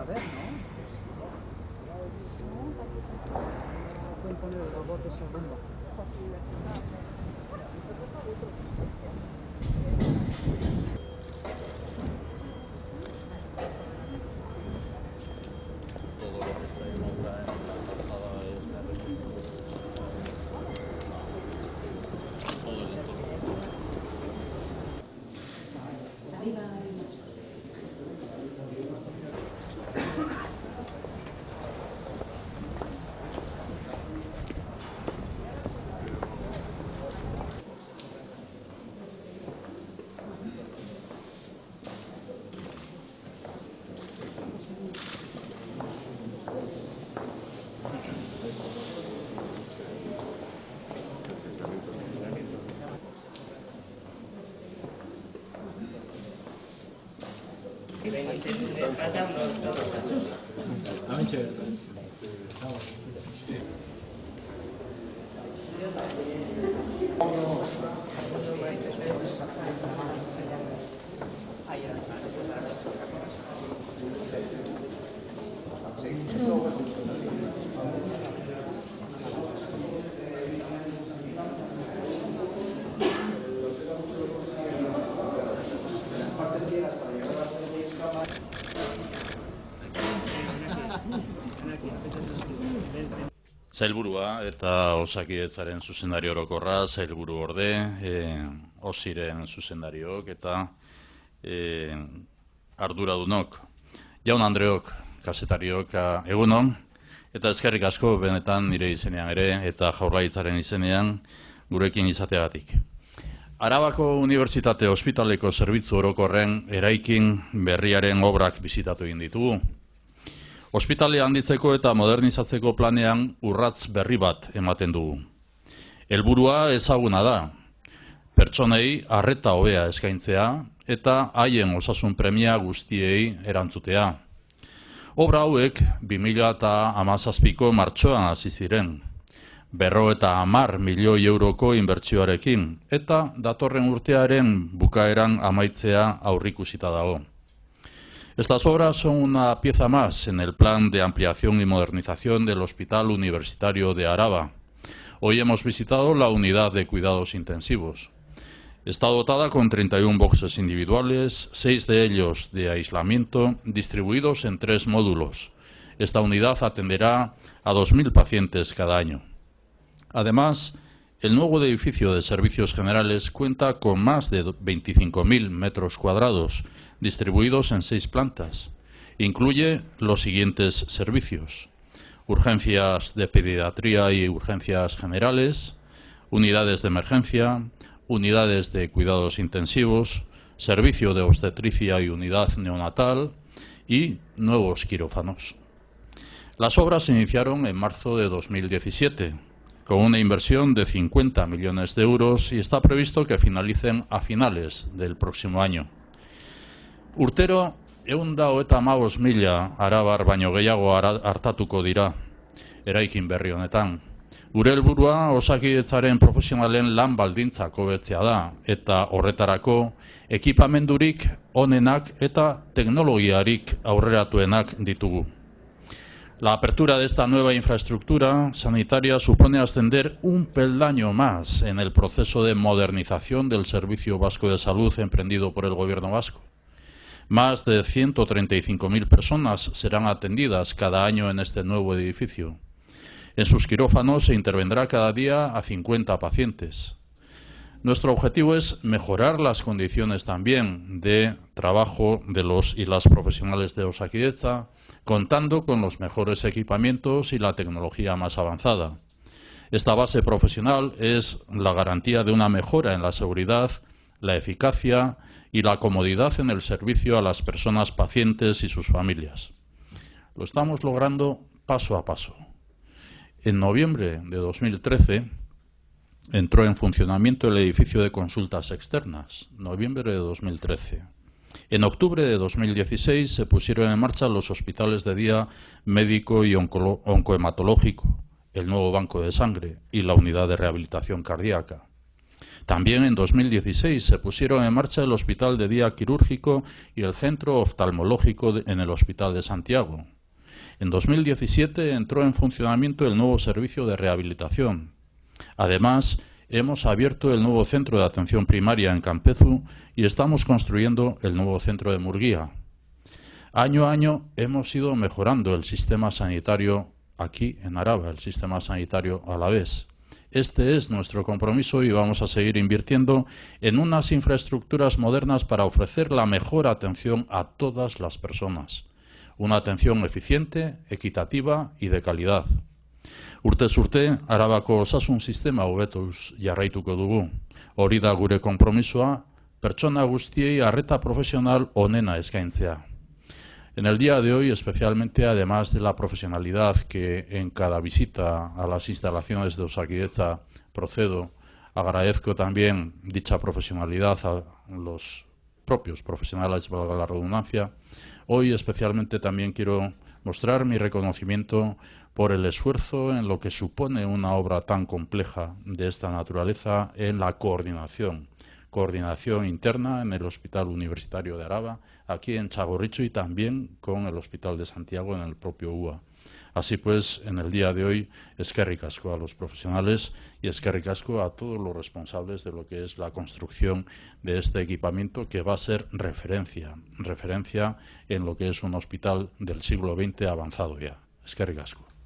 ver, ¿no? Pueden poner el robot esa bomba. Todo lo que está en obra en la calzada es todo el entorno. Sailburua eta Osakidetzaren zuzendari orokorra, sailburu orde, Osiren zuzendariok eta arduradunok, jaun Andreok, kazetariok, egunon, eta eskerrik asko benetan nire izenean ere eta Jaurlaritzaren izenean gurekin izateagatik. Arabako Unibertsitate Ospitaleko Zerbitzu Orokorren eraikin berriaren obrak bisitatu egin ditugu. Ospitalea handitzeko eta modernizatzeko planean urratz berri bat ematen dugu. Helburua ezaguna da, pertsonei arreta hobea eskaintzea eta haien osasun premia guztiei erantzutea. Obra hauek 2017ko martxoan hasi ziren, 50 milioi euroko inbertsioarekin eta datorren urtearen bukaeran amaitzea aurreikusita dago. Estas obras son una pieza más en el plan de ampliación y modernización del Hospital Universitario de Araba. Hoy hemos visitado la unidad de cuidados intensivos. Está dotada con 31 boxes individuales, 6 de ellos de aislamiento, distribuidos en 3 módulos. Esta unidad atenderá a 2.000 pacientes cada año. Además, el nuevo edificio de servicios generales cuenta con más de 25.000 metros cuadrados, distribuidos en 6 plantas. Incluye los siguientes servicios: urgencias de pediatría y urgencias generales, unidades de emergencia, unidades de cuidados intensivos, servicio de obstetricia y unidad neonatal y nuevos quirófanos. Las obras se iniciaron en marzo de 2017, con una inversión de 50 millones de euros y está previsto que finalicen a finales del próximo año. Urtero, 155.000 arabar baino gehiago artatuko dira eraikin berri honetan. Gure helburua Osakidetzaren profesionalen lan baldintzak hobetzea da eta horretarako ekipamendurik onenak eta teknologiarik aurreratuenak ditugu. La apertura de esta nueva infraestructura sanitaria supone ascender un peldaño más en el proceso de modernización del Servicio Vasco de Salud emprendido por el Gobierno vasco. Más de 135.000 personas serán atendidas cada año en este nuevo edificio. En sus quirófanos se intervendrá cada día a 50 pacientes. Nuestro objetivo es mejorar las condiciones también de trabajo de los y las profesionales de Osakidetza, contando con los mejores equipamientos y la tecnología más avanzada. Esta base profesional es la garantía de una mejora en la seguridad, la eficacia y la comodidad en el servicio a las personas pacientes y sus familias. Lo estamos logrando paso a paso. En noviembre de 2013 entró en funcionamiento el edificio de consultas externas, noviembre de 2013. En octubre de 2016 se pusieron en marcha los hospitales de día médico y oncohematológico, el nuevo banco de sangre y la unidad de rehabilitación cardíaca. También en 2016 se pusieron en marcha el Hospital de Día Quirúrgico y el Centro Oftalmológico en el Hospital de Santiago. En 2017 entró en funcionamiento el nuevo servicio de rehabilitación. Además, hemos abierto el nuevo centro de atención primaria en Campezu y estamos construyendo el nuevo centro de Murguía. Año a año hemos ido mejorando el sistema sanitario aquí en Araba, el sistema sanitario alavés. Este es nuestro compromiso y vamos a seguir invirtiendo en unas infraestructuras modernas para ofrecer la mejor atención a todas las personas. Una atención eficiente, equitativa y de calidad. Urtez urte, Arabako osasun sistema hobetuz jarraituko dugu. Hori da gure konpromisoa, pertsona guztiei arreta profesional onena eskaintzea. En el día de hoy, especialmente, además de la profesionalidad que en cada visita a las instalaciones de Osakidetza procedo, agradezco también dicha profesionalidad a los propios profesionales, valga la redundancia. Hoy especialmente también quiero mostrar mi reconocimiento por el esfuerzo en lo que supone una obra tan compleja de esta naturaleza en la coordinación interna en el Hospital Universitario de Araba, aquí en Txagorritxu y también con el Hospital de Santiago en el propio UA. Así pues, en el día de hoy, eskerrik asko a los profesionales y eskerrik asko a todos los responsables de lo que es la construcción de este equipamiento que va a ser referencia en lo que es un hospital del siglo XX avanzado ya. Eskerrik asko.